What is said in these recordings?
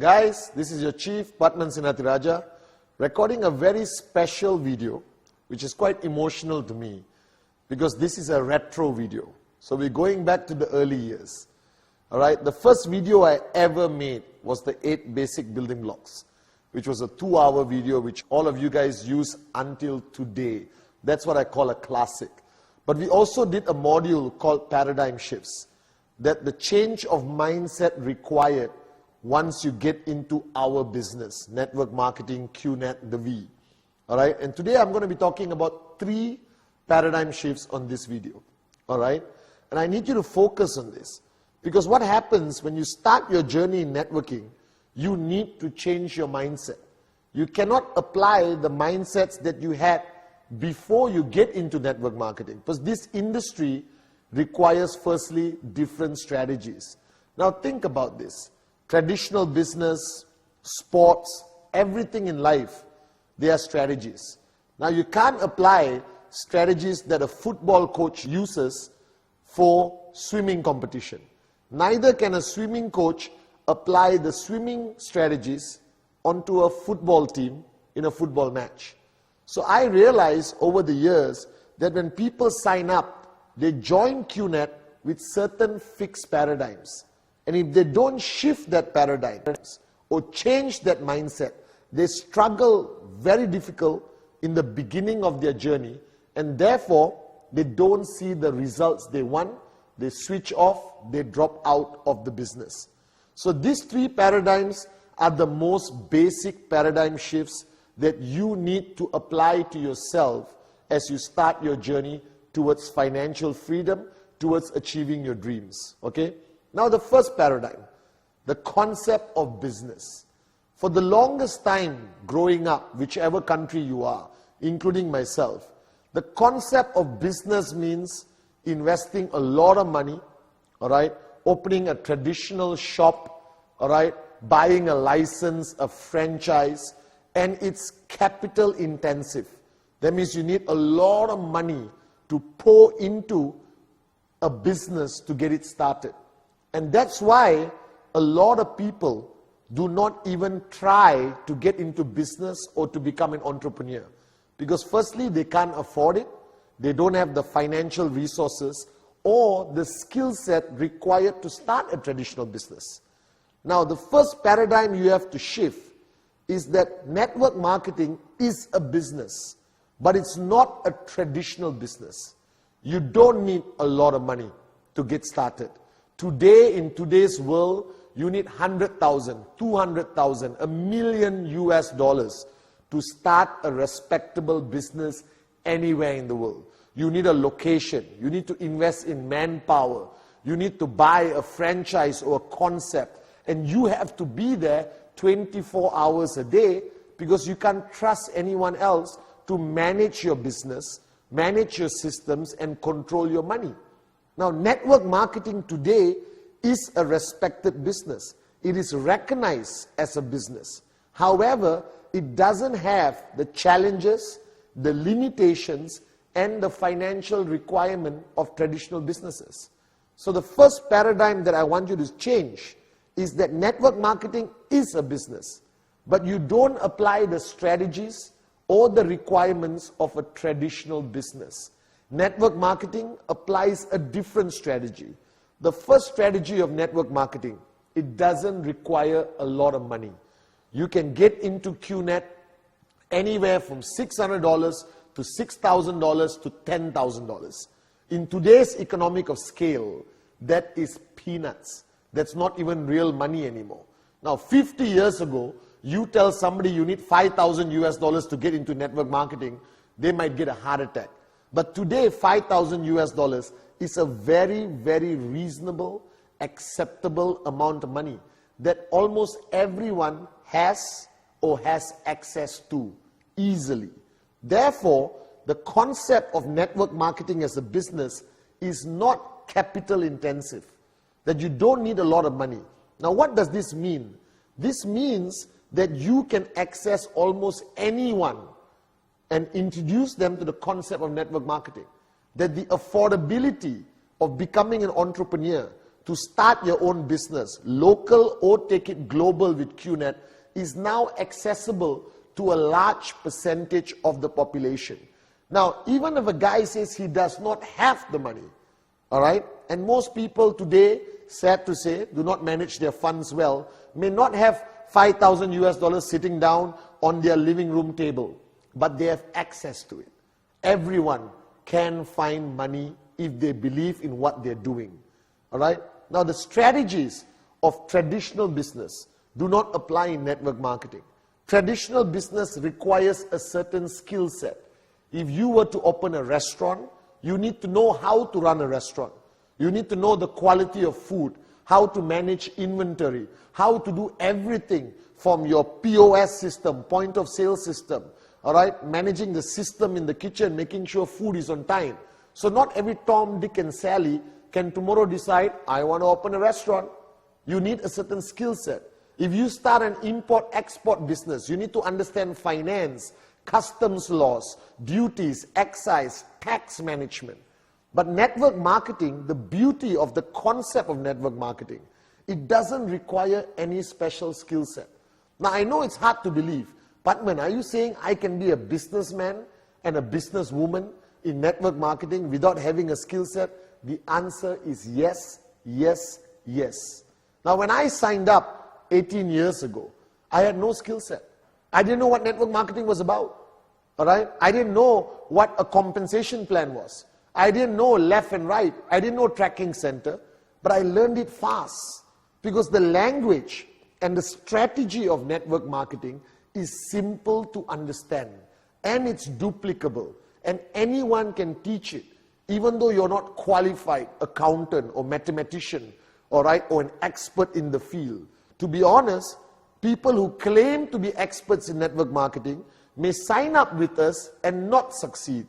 Guys, this is your Chief, Pathman Senathirajah, recording a very special video, which is quite emotional to me, because this is a retro video. So we're going back to the early years. Alright, the first video I ever made was the 8 basic building blocks, which was a 2-hour video which all of you guys use until today. That's what I call a classic. But we also did a module called Paradigm Shifts, that the change of mindset required once you get into our business, network marketing, Qnet, the V. Alright, and today I'm going to be talking about 3 paradigm shifts on this video. Alright, and I need you to focus on this, because what happens when you start your journey in networking, you need to change your mindset. You cannot apply the mindsets that you had before you get into network marketing, because this industry requires firstly different strategies. Now think about this. Traditional business, sports, everything in life, they are strategies. Now you can't apply strategies that a football coach uses for swimming competition. Neither can a swimming coach apply the swimming strategies onto a football team in a football match. So I realized over the years that when people sign up, they join Qnet with certain fixed paradigms. And if they don't shift that paradigm or change that mindset, they struggle very difficult in the beginning of their journey, and therefore they don't see the results they want. They switch off, they drop out of the business. So these 3 paradigms are the most basic paradigm shifts that you need to apply to yourself as you start your journey towards financial freedom, towards achieving your dreams. Okay? Now the first paradigm, the concept of business. For the longest time growing up, whichever country you are, including myself, the concept of business means investing a lot of money, all right, opening a traditional shop, all right, buying a license, a franchise, and it's capital intensive. That means you need a lot of money to pour into a business to get it started. And that's why a lot of people do not even try to get into business or to become an entrepreneur. Because firstly, they can't afford it, they don't have the financial resources or the skill set required to start a traditional business. Now, the first paradigm you have to shift is that network marketing is a business, but it's not a traditional business. You don't need a lot of money to get started. Today, in today's world, you need 100,000, 200,000, $1 million to start a respectable business anywhere in the world. You need a location. You need to invest in manpower. You need to buy a franchise or a concept. And you have to be there 24 hours a day, because you can't trust anyone else to manage your business, manage your systems, and control your money. Now, network marketing today is a respected business. It is recognized as a business. However, it doesn't have the challenges, the limitations, and the financial requirement of traditional businesses. So the first paradigm that I want you to change is that network marketing is a business, but you don't apply the strategies or the requirements of a traditional business. Network marketing applies a different strategy. The first strategy of network marketing, it doesn't require a lot of money. You can get into Qnet anywhere from $600 to $6,000 to $10,000. In today's economic of scale, that is peanuts. That's not even real money anymore. Now, 50 years ago, you tell somebody you need $5,000 to get into network marketing, they might get a heart attack. But today, $5,000 is a very, very reasonable, acceptable amount of money that almost everyone has or has access to easily. Therefore, the concept of network marketing as a business is not capital intensive, that you don't need a lot of money. Now, what does this mean? This means that you can access almost anyone and introduce them to the concept of network marketing. That the affordability of becoming an entrepreneur, to to start your own business, local or take it global with Qnet, is now accessible to a large percentage of the population. Now, even if a guy says he does not have the money, all right, and most people today, sad to say, do not manage their funds well, may not have 5,000 US dollars sitting down on their living room table, but they have access to it. Everyone can find money if they believe in what they're doing. All right? Now, the strategies of traditional business do not apply in network marketing. Traditional business requires a certain skill set. If you were to open a restaurant, you need to know how to run a restaurant. You need to know the quality of food, how to manage inventory, how to do everything from your POS system, point of sale system, all right, managing the system in the kitchen, making sure food is on time. So not every Tom, Dick and Sally can tomorrow decide, I want to open a restaurant. You need a certain skill set. If you start an import-export business, you need to understand finance, customs laws, duties, excise, tax management. But network marketing, the beauty of the concept of network marketing, it doesn't require any special skill set. Now, I know it's hard to believe. Pathman, are you saying I can be a businessman and a businesswoman in network marketing without having a skill set? The answer is yes, yes, yes. Now, when I signed up 18 years ago, I had no skill set. I didn't know what network marketing was about. All right? I didn't know what a compensation plan was. I didn't know left and right. I didn't know tracking center. But I learned it fast because the language and the strategy of network marketing is simple to understand, and it's duplicable, and anyone can teach it, even though you're not qualified accountant or mathematician, all right, or an expert in the field. To be honest, people who claim to be experts in network marketing may sign up with us and not succeed.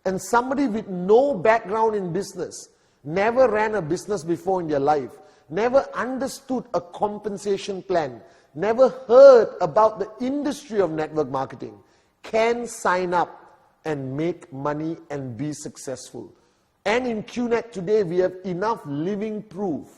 And somebody with no background in business, never ran a business before in their life, never understood a compensation plan, never heard about the industry of network marketing, can sign up and make money and be successful. And in Qnet today, we have enough living proof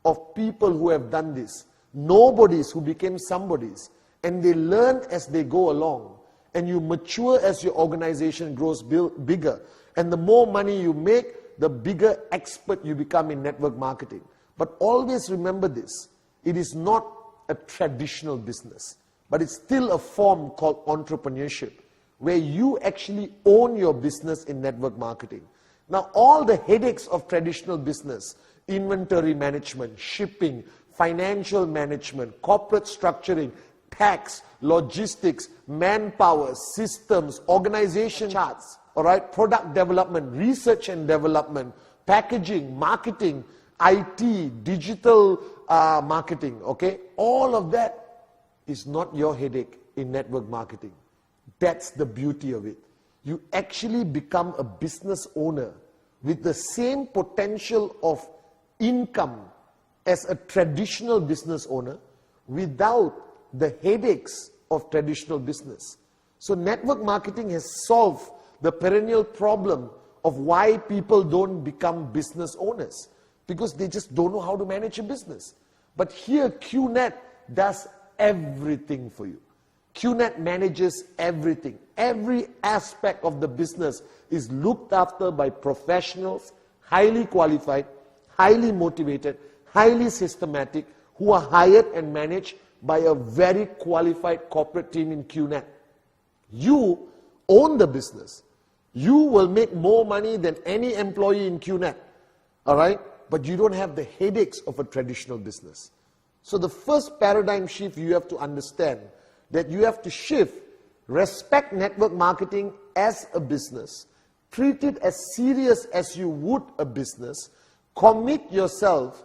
of people who have done this. Nobodies who became somebodies. And they learn as they go along. And you mature as your organization grows bigger. And the more money you make, the bigger expert you become in network marketing. But always remember this. It is not a traditional business, but it's still a form called entrepreneurship, where you actually own your business in network marketing. Now, all the headaches of traditional business, inventory management, shipping, financial management, corporate structuring, tax, logistics, manpower, systems, organization charts, all right, product development, research and development, packaging, marketing, IT, digital marketing, okay? All of that is not your headache in network marketing. That's the beauty of it. You actually become a business owner with the same potential of income as a traditional business owner without the headaches of traditional business. So network marketing has solved the perennial problem of why people don't become business owners, because they just don't know how to manage a business. But here, Qnet does everything for you. Qnet manages everything. Every aspect of the business is looked after by professionals, highly qualified, highly motivated, highly systematic, who are hired and managed by a very qualified corporate team in Qnet. You own the business. You will make more money than any employee in Qnet. All right? But you don't have the headaches of a traditional business. So the first paradigm shift you have to understand, that you have to shift, respect network marketing as a business, treat it as serious as you would a business, commit yourself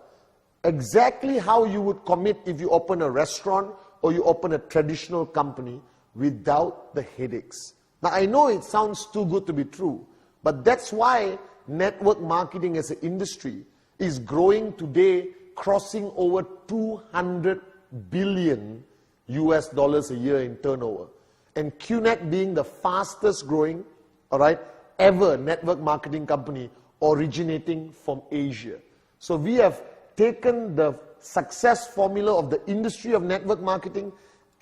exactly how you would commit if you open a restaurant or you open a traditional company without the headaches. Now, I know it sounds too good to be true, but that's why network marketing as an industry is growing today, crossing over 200 billion US dollars a year in turnover. And Qnet being the fastest growing, all right, ever network marketing company originating from Asia. So we have taken the success formula of the industry of network marketing,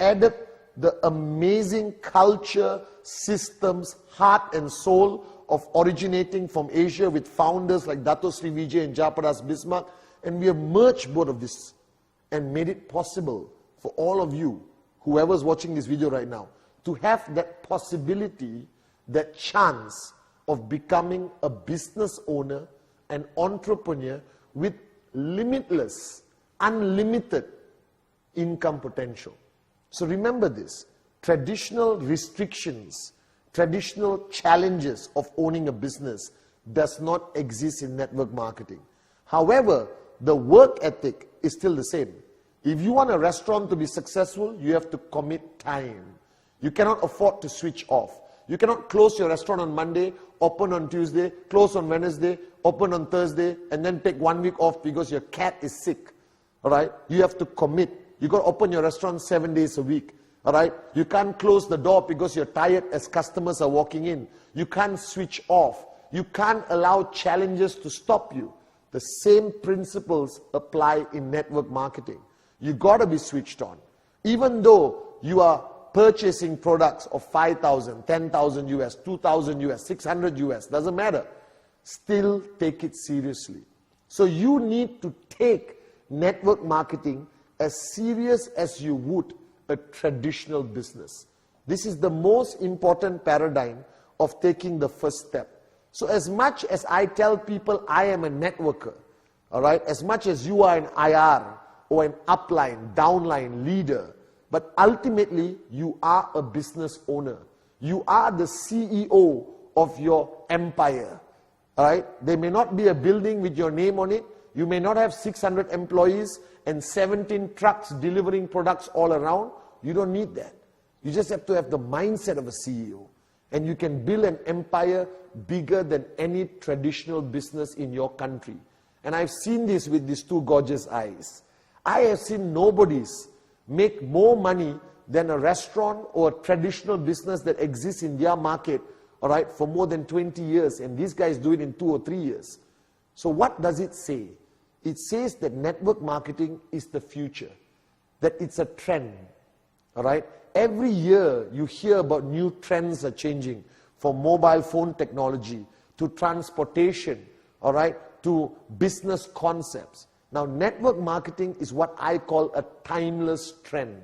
added the amazing culture, systems, heart and soul of originating from Asia with founders like Dato Sri Vijay and Japadas Bismarck, and we have merged both of this and made it possible for all of you, whoever's watching this video right now, to have that possibility, that chance of becoming a business owner, an entrepreneur with limitless, unlimited income potential. So remember this, traditional restrictions, traditional challenges of owning a business does not exist in network marketing. However, the work ethic is still the same. If you want a restaurant to be successful, you have to commit time. You cannot afford to switch off. You cannot close your restaurant on Monday, open on Tuesday, close on Wednesday, open on Thursday, and then take 1 week off because your cat is sick. All right? You have to commit. You got to open your restaurant 7 days a week. All right? You can't close the door because you're tired as customers are walking in. You can't switch off. You can't allow challenges to stop you. The same principles apply in network marketing. You got to be switched on. Even though you are purchasing products of 5,000, 10,000 US, 2,000 US, 600 US, doesn't matter. Still take it seriously. So you need to take network marketing as serious as you would a traditional business. This is the most important paradigm of taking the first step. So as much as I tell people I am a networker, all right, as much as you are an IR or an upline, downline leader, but ultimately you are a business owner. You are the CEO of your empire. All right? There may not be a building with your name on it. You may not have 600 employees and 17 trucks delivering products all around. You don't need that. You just have to have the mindset of a CEO. And you can build an empire bigger than any traditional business in your country. And I've seen this with these two gorgeous eyes. I have seen nobodies make more money than a restaurant or a traditional business that exists in their market, all right, for more than 20 years. And these guys do it in 2 or 3 years. So what does it say? It says that network marketing is the future, that it's a trend, all right? Every year you hear about new trends are changing, from mobile phone technology to transportation, all right, to business concepts. Now, network marketing is what I call a timeless trend,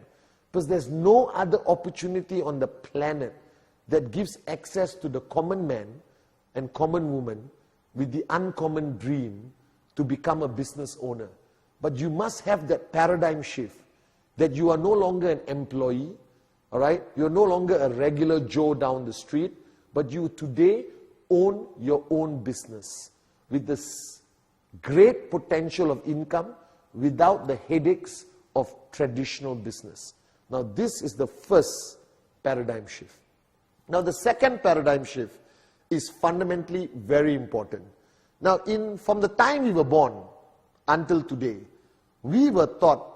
because there's no other opportunity on the planet that gives access to the common man and common woman with the uncommon dream to become a business owner. But you must have that paradigm shift, that you are no longer an employee, all right? You're no longer a regular Joe down the street, but you today own your own business with this great potential of income without the headaches of traditional business. Now, this is the first paradigm shift. Now, the second paradigm shift is fundamentally very important. Now, from the time we were born until today, we were taught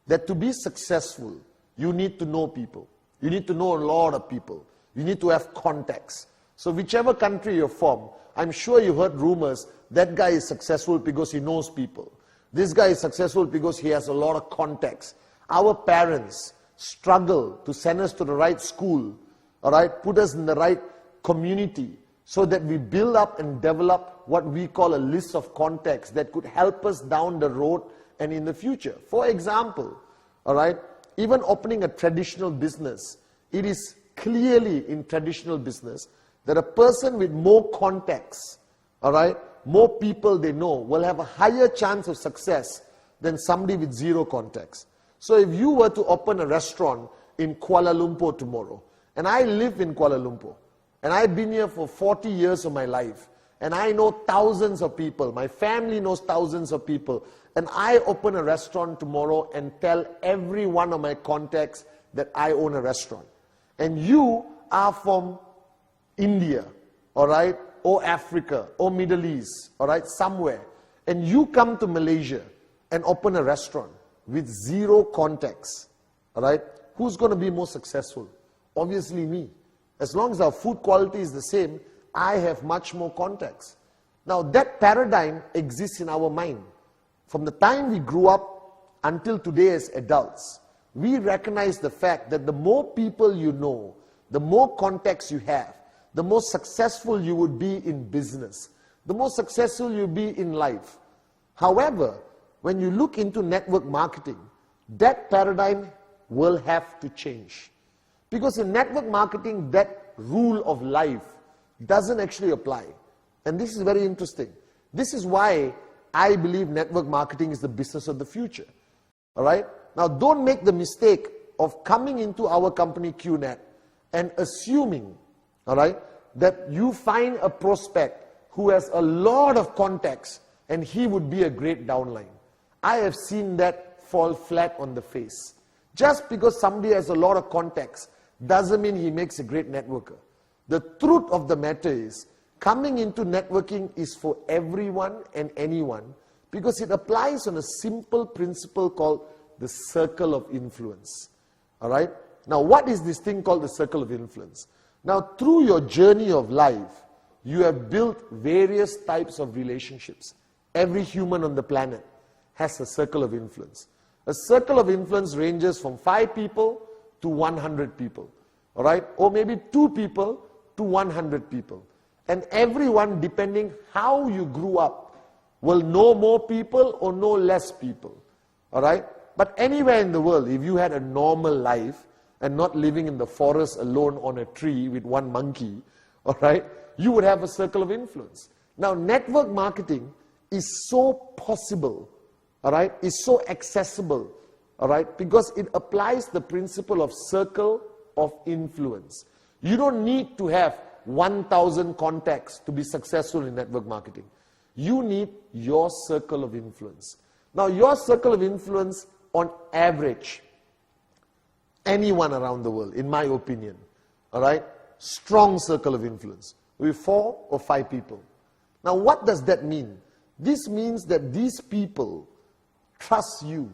that to be successful, you need to know people. You need to know a lot of people. You need to have contacts. So whichever country you're from, I'm sure you heard rumors, that guy is successful because he knows people. This guy is successful because he has a lot of contacts. Our parents struggle to send us to the right school, all right, put us in the right community, so that we build up and develop what we call a list of contacts that could help us down the road and in the future. For example, all right, even opening a traditional business, it is clearly in traditional business that a person with more contacts, all right, more people they know, will have a higher chance of success than somebody with zero contacts. So if you were to open a restaurant in Kuala Lumpur tomorrow, and I live in Kuala Lumpur, and I've been here for 40 years of my life, and I know thousands of people, my family knows thousands of people, and I open a restaurant tomorrow and tell every one of my contacts that I own a restaurant. And you are from India, all right, or Africa, or Middle East, all right, somewhere, and you come to Malaysia and open a restaurant with zero contacts, all right, who's going to be more successful? Obviously me. As long as our food quality is the same, I have much more contacts. Now that paradigm exists in our mind. from the time we grew up until today as adults, we recognize the fact that the more people you know, the more contacts you have, the more successful you would be in business, the more successful you'll be in life. However, when you look into network marketing, that paradigm will have to change. Because in network marketing, that rule of life doesn't actually apply. And this is very interesting. This is why I believe network marketing is the business of the future. All right? Now, don't make the mistake of coming into our company Qnet and assuming, all right, that you find a prospect who has a lot of contacts and he would be a great downline. I have seen that fall flat on the face. Just because somebody has a lot of contacts doesn't mean he makes a great networker. The truth of the matter is, coming into networking is for everyone and anyone because it applies on a simple principle called the circle of influence. All right? Now, what is this thing called the circle of influence? Now, through your journey of life, you have built various types of relationships. Every human on the planet has a circle of influence. A circle of influence ranges from 5 people to 100 people. All right? Or maybe 2 people to 100 people. And everyone, depending how you grew up, will know more people or know less people. All right? But anywhere in the world, if you had a normal life and not living in the forest alone on a tree with one monkey, all right, you would have a circle of influence. Now, network marketing is so possible, all right, is so accessible, all right, because it applies the principle of circle of influence. You don't need to have 1,000 contacts to be successful in network marketing. You need your circle of influence. Now, your circle of influence, on average, anyone around the world, in my opinion, all right, strong circle of influence, with 4 or 5 people. Now, what does that mean? This means that these people trust you.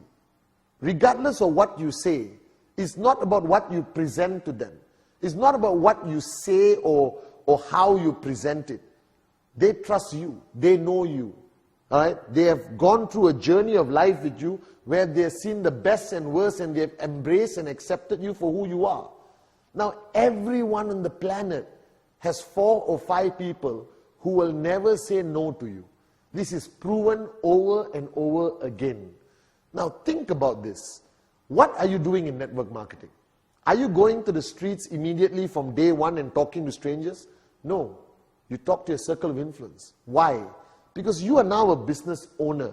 Regardless of what you say, it's not about what you present to them. It's not about what you say or how you present it. They trust you. They know you. All right? They have gone through a journey of life with you where they have seen the best and worst and they have embraced and accepted you for who you are. Now, everyone on the planet has 4 or 5 people who will never say no to you. This is proven over and over again. Now, think about this. What are you doing in network marketing? Are you going to the streets immediately from day one and talking to strangers? No. You talk to your circle of influence. Why? Because you are now a business owner.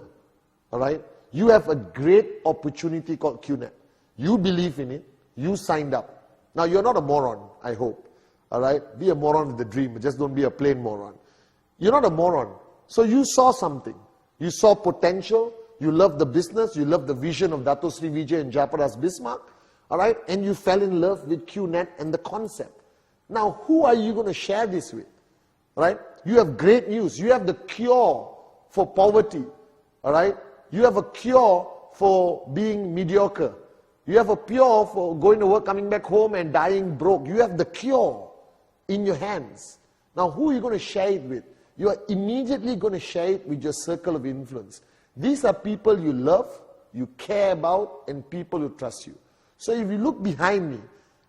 All right? You have a great opportunity called Qnet. You believe in it. You signed up. Now, you're not a moron, I hope. All right? Be a moron with the dream, but just don't be a plain moron. You're not a moron. So you saw something. You saw potential. You love the business. You love the vision of Dato Sri Vijay and Jayaprakash Bismarck. All right? And you fell in love with Qnet and the concept. Now, who are you going to share this with? All right? You have great news. You have the cure for poverty. All right? You have a cure for being mediocre. You have a cure for going to work, coming back home and dying broke. You have the cure in your hands. Now, who are you going to share it with? You are immediately going to share it with your circle of influence. These are people you love, you care about, and people who trust you. So if you look behind me,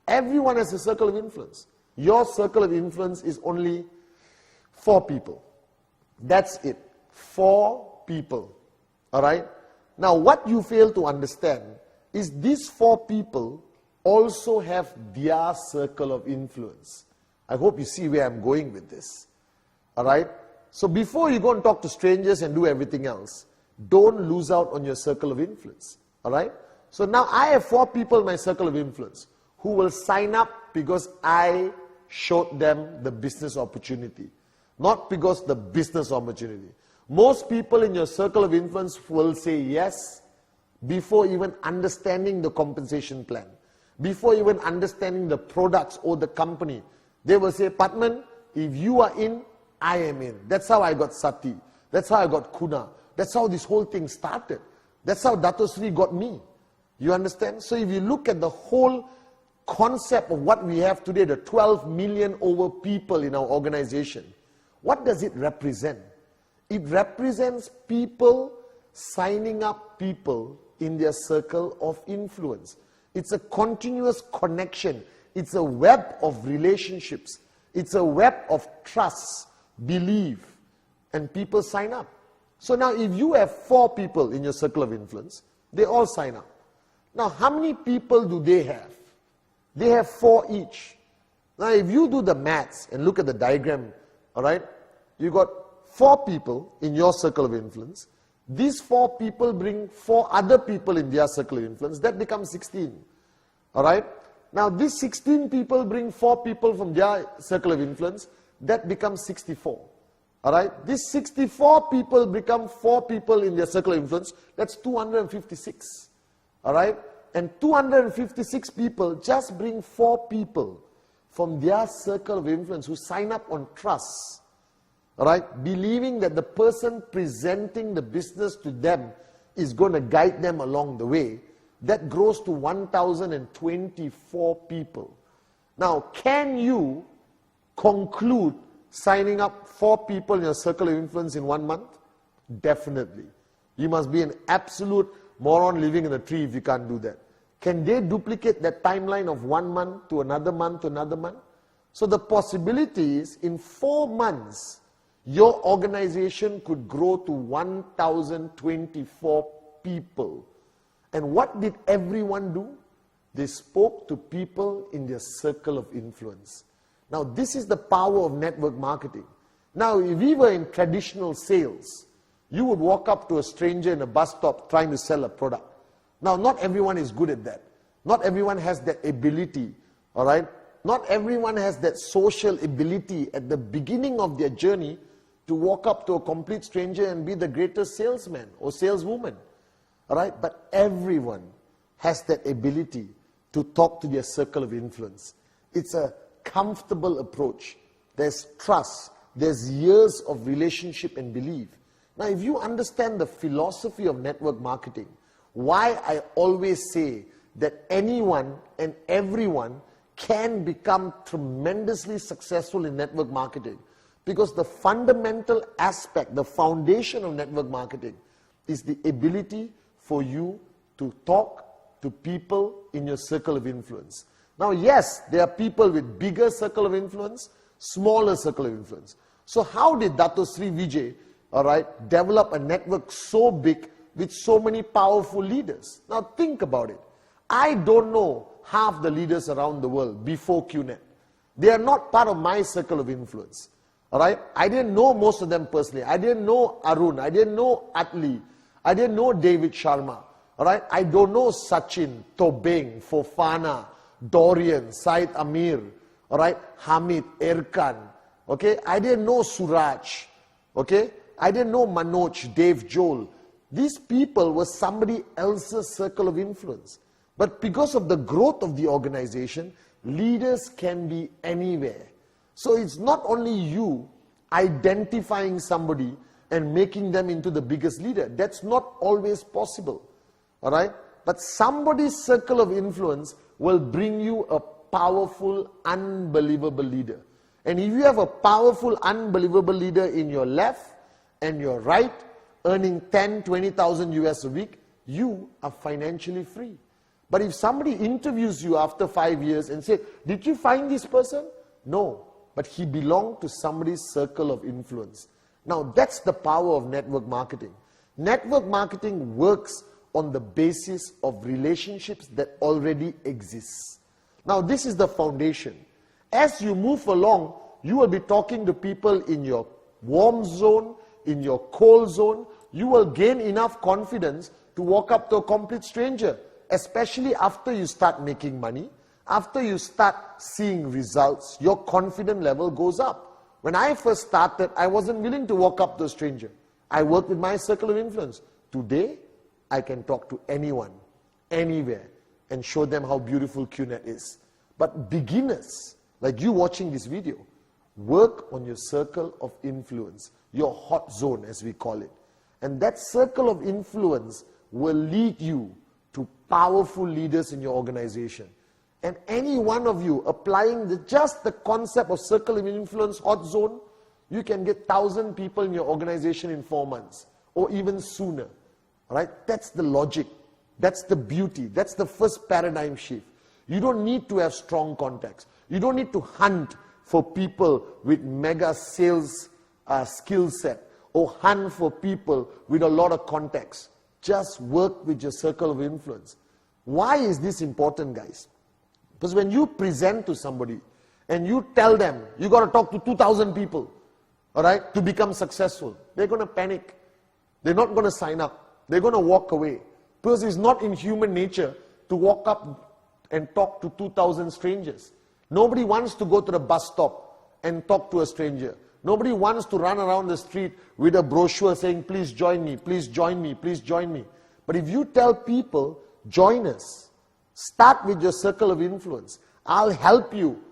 everyone has a circle of influence. Your circle of influence is only 4 people. That's it. 4 people. All right? Now, what you fail to understand is these 4 people also have their circle of influence. I hope you see where I'm going with this. All right? So before you go and talk to strangers and do everything else, don't lose out on your circle of influence. All right? So now I have 4 people in my circle of influence who will sign up because I showed them the business opportunity, not because the business opportunity. Most people in your circle of influence will say yes before even understanding the compensation plan, before even understanding the products or the company. They will say, Pathman, if you are in, I am in. That's how I got Sati. That's how I got Kuna. That's how this whole thing started. That's how Dato Sri got me. You understand? So if you look at the whole concept of what we have today, the 12 million over people in our organization, what does it represent? It represents people signing up people in their circle of influence. It's a continuous connection. It's a web of relationships. It's a web of trust, belief, and people sign up. So now if you have 4 people in your circle of influence, they all sign up. Now how many people do they have? They have 4 each. Now if you do the maths and look at the diagram, all right, you got 4 people in your circle of influence. These 4 people bring 4 other people in their circle of influence. That becomes 16. All right? Now these 16 people bring 4 people from their circle of influence. That becomes 64. All right? These 64 people become 4 people in their circle of influence. That's 256. All right? And 256 people just bring 4 people from their circle of influence who sign up on trust. All right? Believing that the person presenting the business to them is going to guide them along the way. That grows to 1,024 people. Now, can you conclude signing up 4 people in your circle of influence in 1 month? Definitely. You must be an absolute moron living in a tree if you can't do that. Can they duplicate that timeline of 1 month to another month to another month? So the possibility is in 4 months, your organization could grow to 1,024 people. And what did everyone do? They spoke to people in their circle of influence. Now, this is the power of network marketing. Now, if we were in traditional sales, you would walk up to a stranger in a bus stop trying to sell a product. Now, not everyone is good at that. Not everyone has that ability, all right? Not everyone has that social ability at the beginning of their journey to walk up to a complete stranger and be the greatest salesman or saleswoman. All right? But everyone has that ability to talk to their circle of influence. It's a comfortable approach. There's trust. There's years of relationship and belief. Now, if you understand the philosophy of network marketing, why I always say that anyone and everyone can become tremendously successful in network marketing, because the fundamental aspect, the foundation of network marketing is the ability for you to talk to people in your circle of influence. Now, yes, there are people with bigger circle of influence, smaller circle of influence. So how did Dato Sri Vijay, all right, develop a network so big with so many powerful leaders? Now think about it. I don't know half the leaders around the world before Qnet. They are not part of my circle of influence. All right? I didn't know most of them personally. I didn't know Arun. I didn't know Atli. I didn't know David Sharma. All right? I don't know Sachin, Tobing, Fofana, Dorian, Said Amir. All right? Hamid, Erkan. Okay? I didn't know Suraj. Okay? I didn't know Manoj, Dave Joel. These people were somebody else's circle of influence. But because of the growth of the organization, leaders can be anywhere. So it's not only you identifying somebody and making them into the biggest leader. That's not always possible. All right? But somebody's circle of influence will bring you a powerful, unbelievable leader. And if you have a powerful, unbelievable leader in your left and your right, earning 10, 20,000 US a week, you are financially free. But if somebody interviews you after 5 years and say, did you find this person? No, but he belonged to somebody's circle of influence. Now that's the power of network marketing. Network marketing works on the basis of relationships that already exist. Now this is the foundation. As you move along, you will be talking to people in your warm zone, in your cold zone. You will gain enough confidence to walk up to a complete stranger, especially after you start making money, after you start seeing results, your confidence level goes up. When I first started, I wasn't willing to walk up to a stranger. I worked with my circle of influence. Today, I can talk to anyone, anywhere, and show them how beautiful Qnet is. But beginners, like you watching this video, work on your circle of influence, your hot zone as we call it. And that circle of influence will lead you to powerful leaders in your organization. And any one of you applying just the concept of circle of influence, hot zone, you can get 1,000 people in your organization in 4 months or even sooner. All right? That's the logic. That's the beauty. That's the first paradigm shift. You don't need to have strong contacts. You don't need to hunt for people with mega sales skill set or hunt for people with a lot of contacts. Just work with your circle of influence. Why is this important, guys? Because when you present to somebody and you tell them you got to talk to 2,000 people, all right, to become successful, they're going to panic. They're not going to sign up. They're going to walk away. Because it's not in human nature to walk up and talk to 2,000 strangers. Nobody wants to go to the bus stop and talk to a stranger. Nobody wants to run around the street with a brochure saying, please join me, please join me, please join me. But if you tell people, join us, start with your circle of influence. I'll help you.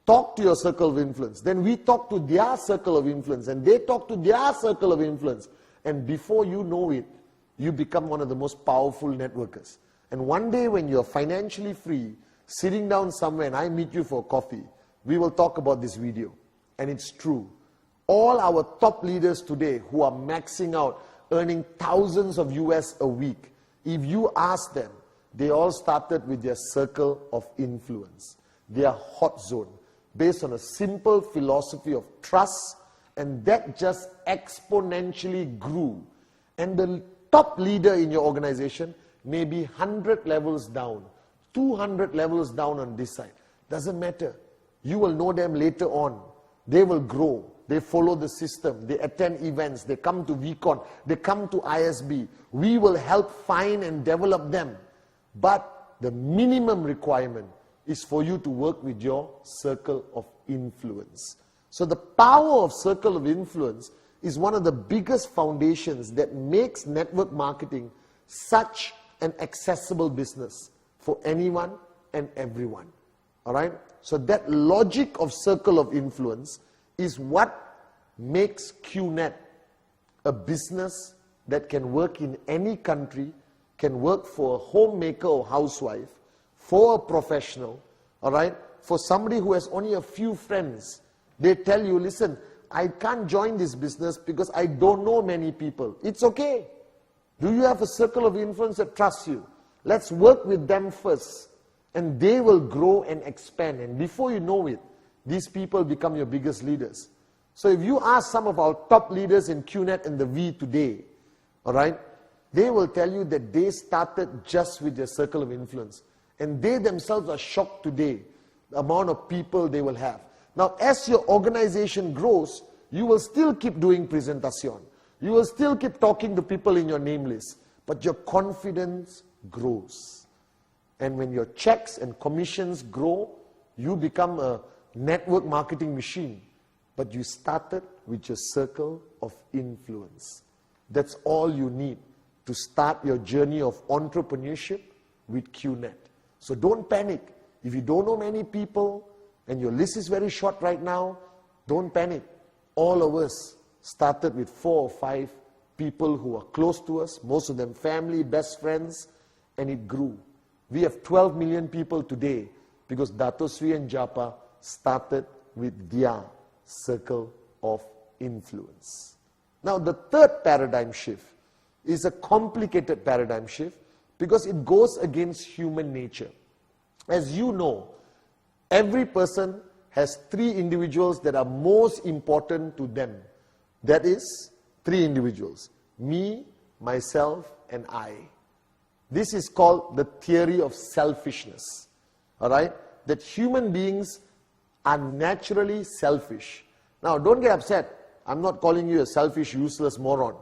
Talk to your circle of influence. Then we talk to their circle of influence and they talk to their circle of influence. And before you know it, you become one of the most powerful networkers. And one day when you're financially free, sitting down somewhere and I meet you for coffee, we will talk about this video. And it's true. All our top leaders today who are maxing out, earning thousands of US a week, if you ask them, they all started with their circle of influence, their hot zone, based on a simple philosophy of trust, and that just exponentially grew. And the top leader in your organization may be 100 levels down, 200 levels down on this side. Doesn't matter. You will know them later on. They will grow. They follow the system. They attend events. They come to VCon. They come to ISB. We will help find and develop them. But the minimum requirement is for you to work with your circle of influence. So the power of circle of influence is one of the biggest foundations that makes network marketing such an accessible business for anyone and everyone. All right? So that logic of circle of influence is what makes Qnet a business that can work in any country, can work for a homemaker or housewife, for a professional, all right? For somebody who has only a few friends. They tell you, listen, I can't join this business because I don't know many people. It's okay. Do you have a circle of influence that trusts you? Let's work with them first. And they will grow and expand. And before you know it, these people become your biggest leaders. So if you ask some of our top leaders in Qnet and the V today, all right, they will tell you that they started just with their circle of influence. And they themselves are shocked today, the amount of people they will have. Now, as your organization grows, you will still keep doing presentation. You will still keep talking to people in your name list. But your confidence grows. And when your checks and commissions grow, you become a network marketing machine. But you started with your circle of influence. That's all you need to start your journey of entrepreneurship with Qnet. So don't panic. If you don't know many people and your list is very short right now, don't panic. All of us started with 4 or 5 people who are close to us, most of them family, best friends, and it grew. We have 12 million people today because Dato Sri and Japa started with their circle of influence. Now, the third paradigm shift is a complicated paradigm shift because it goes against human nature. As you know, every person has 3 individuals that are most important to them. That is 3 individuals: me, myself, and I. This is called the theory of selfishness. All right? That human beings are naturally selfish. Now, don't get upset. I'm not calling you a selfish, useless moron.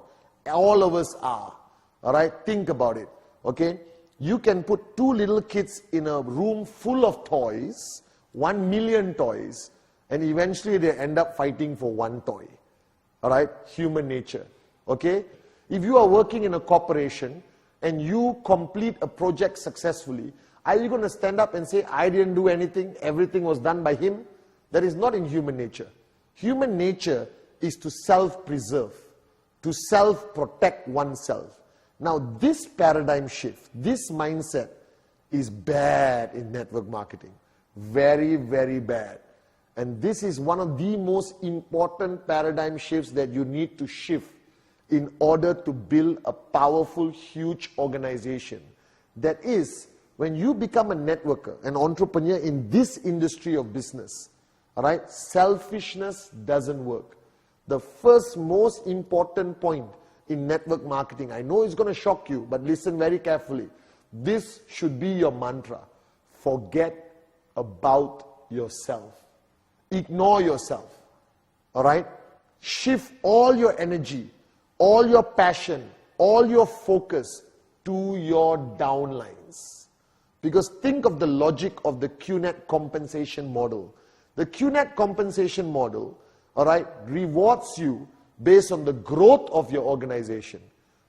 All of us are. All right? Think about it. Okay? You can put 2 little kids in a room full of toys, 1 million toys, and eventually they end up fighting for 1 toy. All right? Human nature. Okay? If you are working in a corporation and you complete a project successfully, are you going to stand up and say, I didn't do anything, everything was done by him? That is not in human nature. Human nature is to self-preserve, to self-protect oneself. Now, this paradigm shift, this mindset is bad in network marketing. Very, very bad. And this is one of the most important paradigm shifts that you need to shift in order to build a powerful, huge organization. That is, when you become a networker, an entrepreneur in this industry of business, all right, selfishness doesn't work. The first most important point in network marketing, I know it's going to shock you, but listen very carefully. This should be your mantra. Forget about yourself. Ignore yourself. All right? Shift all your energy, all your passion, all your focus to your downlines. Because think of the logic of the Qnet compensation model. The Qnet compensation model, all right, rewards you based on the growth of your organization,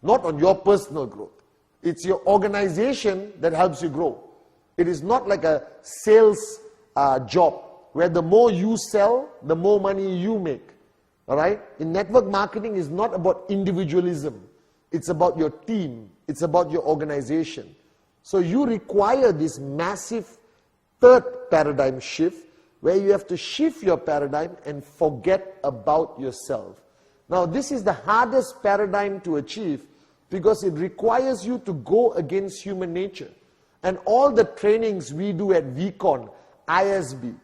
not on your personal growth. It's your organization that helps you grow. It is not like a sales job where the more you sell, the more money you make. All right? In network marketing, it's not about individualism. It's about your team. It's about your organization. So you require this massive third paradigm shift where you have to shift your paradigm and forget about yourself. Now, this is the hardest paradigm to achieve because it requires you to go against human nature. And all the trainings we do at VCon, ISB,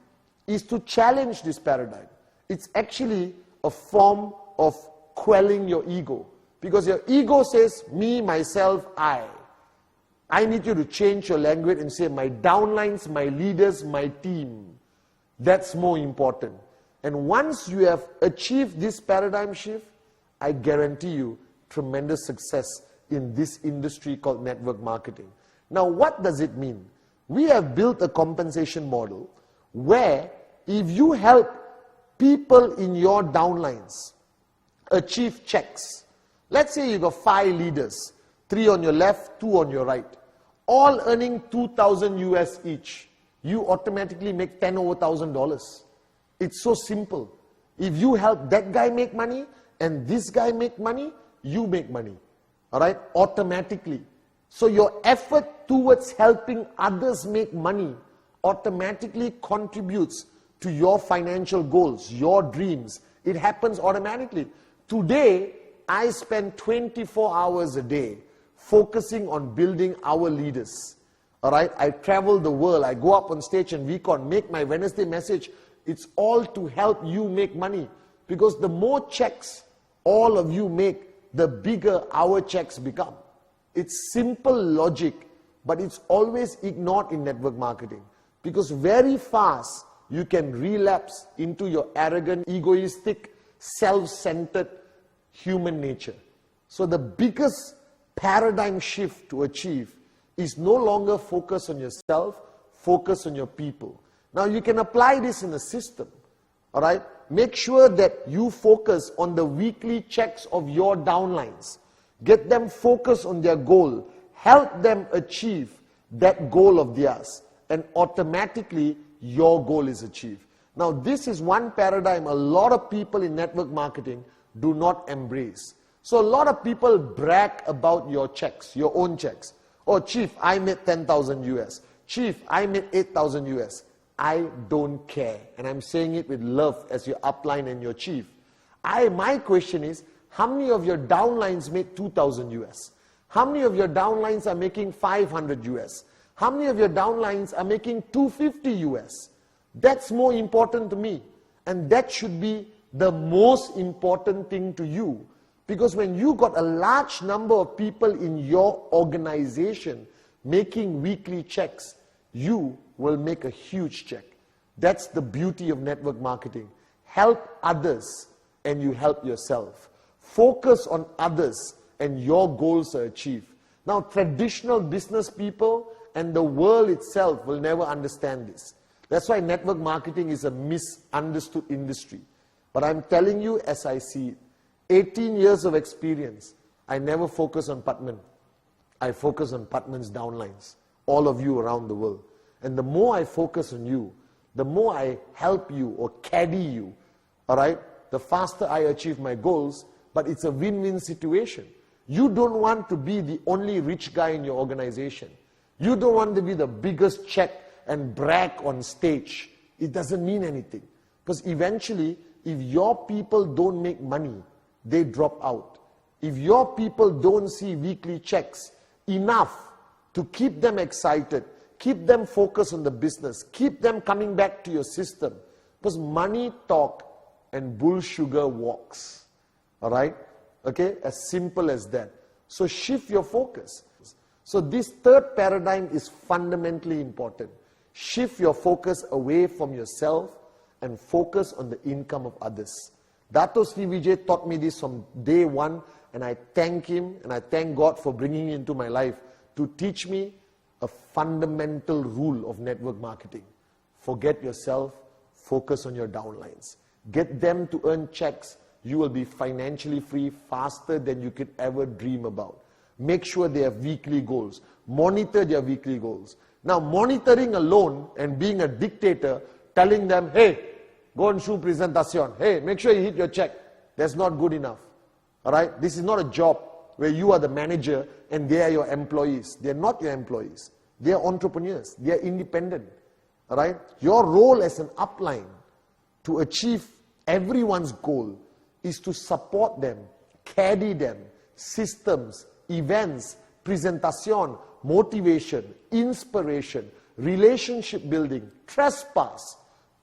is to challenge this paradigm. It's actually a form of quelling your ego. Because your ego says, me, myself, I. I need you to change your language and say, my downlines, my leaders, my team. That's more important. And once you have achieved this paradigm shift, I guarantee you tremendous success in this industry called network marketing. Now, what does it mean? We have built a compensation model where if you help people in your downlines achieve checks, let's say you got 5 leaders, 3 on your left, 2 on your right, all earning 2,000 US each, you automatically make $10,000. It's so simple. If you help that guy make money and this guy make money, you make money. All right? Automatically. So your effort towards helping others make money automatically contributes to your financial goals, your dreams. It happens automatically. Today, I spend 24 hours a day focusing on building our leaders. All right? I travel the world. I go up on stage and VCon, make my Wednesday message. It's all to help you make money. Because the more checks all of you make, the bigger our checks become. It's simple logic, but it's always ignored in network marketing. Because very fast, you can relapse into your arrogant, egoistic, self-centered human nature. So the biggest paradigm shift to achieve is no longer focus on yourself, focus on your people. Now you can apply this in a system, all right? Make sure that you focus on the weekly checks of your downlines. Get them focused on their goal. Help them achieve that goal of theirs. And automatically, your goal is achieved. Now, this is one paradigm a lot of people in network marketing do not embrace. So a lot of people brag about your checks, your own checks. Oh, Chief, I made 10,000 US. Chief, I made 8,000 US. I don't care. And I'm saying it with love as your upline and your chief. My question is, how many of your downlines made 2,000 US? How many of your downlines are making 500 US? How many of your downlines are making 250 US? That's more important to me. And that should be the most important thing to you. Because when you got a large number of people in your organization making weekly checks, you will make a huge check. That's the beauty of network marketing. Help others and you help yourself. Focus on others and your goals are achieved. Now, traditional business people and the world itself will never understand this. That's why network marketing is a misunderstood industry. But I'm telling you as I see it, 18 years of experience, I never focus on Pathman. I focus on Pathman's downlines, all of you around the world. And the more I focus on you, the more I help you or caddy you, all right, the faster I achieve my goals, but it's a win-win situation. You don't want to be the only rich guy in your organization. You don't want to be the biggest check and brag on stage. It doesn't mean anything. Because eventually, if your people don't make money, they drop out. If your people don't see weekly checks enough to keep them excited, keep them focused on the business, keep them coming back to your system, because money talk and bull sugar walks. All right? Okay? As simple as that. So shift your focus. So this third paradigm is fundamentally important. Shift your focus away from yourself and focus on the income of others. Dato Sri Vijay taught me this from day one, and I thank him and I thank God for bringing him into my life to teach me a fundamental rule of network marketing. Forget yourself, focus on your downlines. Get them to earn checks. You will be financially free faster than you could ever dream about. Make sure they have weekly goals. Monitor their weekly goals. Now, monitoring alone and being a dictator, telling them, hey, go and show presentation. Hey, make sure you hit your check. That's not good enough. All right? This is not a job where you are the manager and they are your employees. They are not your employees. They are entrepreneurs. They are independent. All right? Your role as an upline to achieve everyone's goal is to support them, caddy them, systems, events, presentation, motivation, inspiration, relationship building, trespass,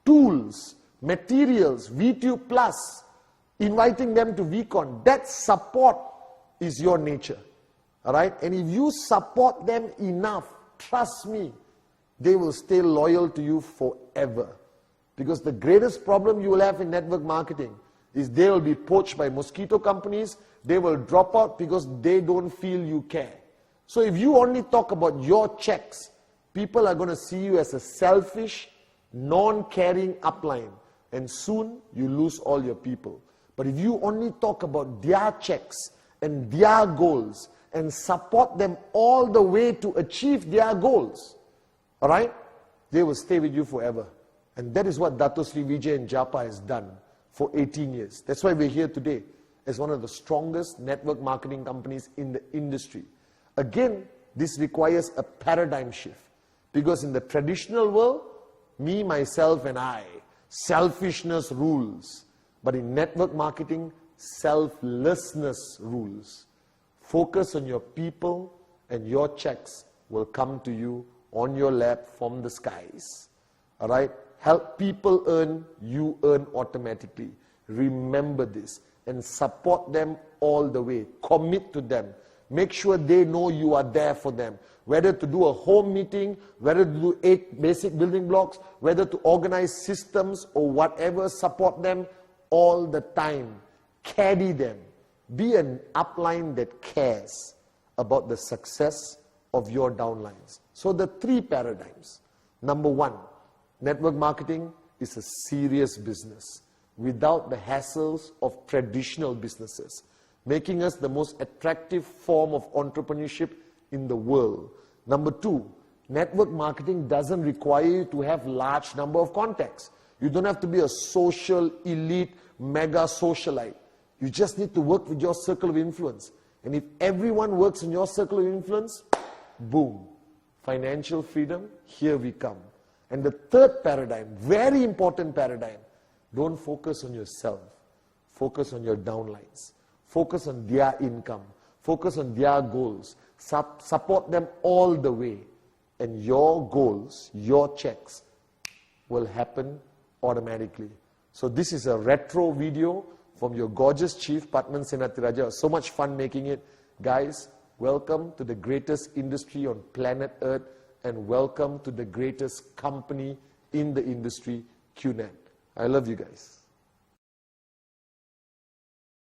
tools, materials, V2 plus, inviting them to VCon. That support is your nature. All right? And if you support them enough, trust me, they will stay loyal to you forever. Because the greatest problem you will have in network marketing is they will be poached by mosquito companies. They will drop out because they don't feel you care. So if you only talk about your checks, people are going to see you as a selfish, non-caring upline. And soon you lose all your people. But if you only talk about their checks and their goals and support them all the way to achieve their goals, all right, they will stay with you forever. And that is what Dato Sri Vijay and Japa has done for 18 years. That's why we're here today as one of the strongest network marketing companies in the industry. Again, this requires a paradigm shift. Because in the traditional world, me, myself, and I, selfishness rules. But in network marketing, selflessness rules. Focus on your people and your checks will come to you on your lap from the skies. All right? Help people earn, you earn automatically. Remember this and support them all the way. Commit to them. Make sure they know you are there for them. Whether to do a home meeting, whether to do 8 basic building blocks, whether to organize systems or whatever, support them all the time. Caddy them. Be an upline that cares about the success of your downlines. So the 3 paradigms. Number 1, network marketing is a serious business without the hassles of traditional businesses, making us the most attractive form of entrepreneurship in the world. Number 2, network marketing doesn't require you to have large number of contacts. You don't have to be a social, elite, mega socialite. You just need to work with your circle of influence. And if everyone works in your circle of influence, boom, financial freedom, here we come. And the third paradigm, very important paradigm, don't focus on yourself. Focus on your downlines. Focus on their income. Focus on their goals. Support them all the way. And your goals, your checks, will happen automatically. So this is a retro video from your gorgeous chief, Pathman Senathirajah. So much fun making it. Guys, welcome to the greatest industry on planet Earth, and welcome to the greatest company in the industry, Qnet. I love you guys.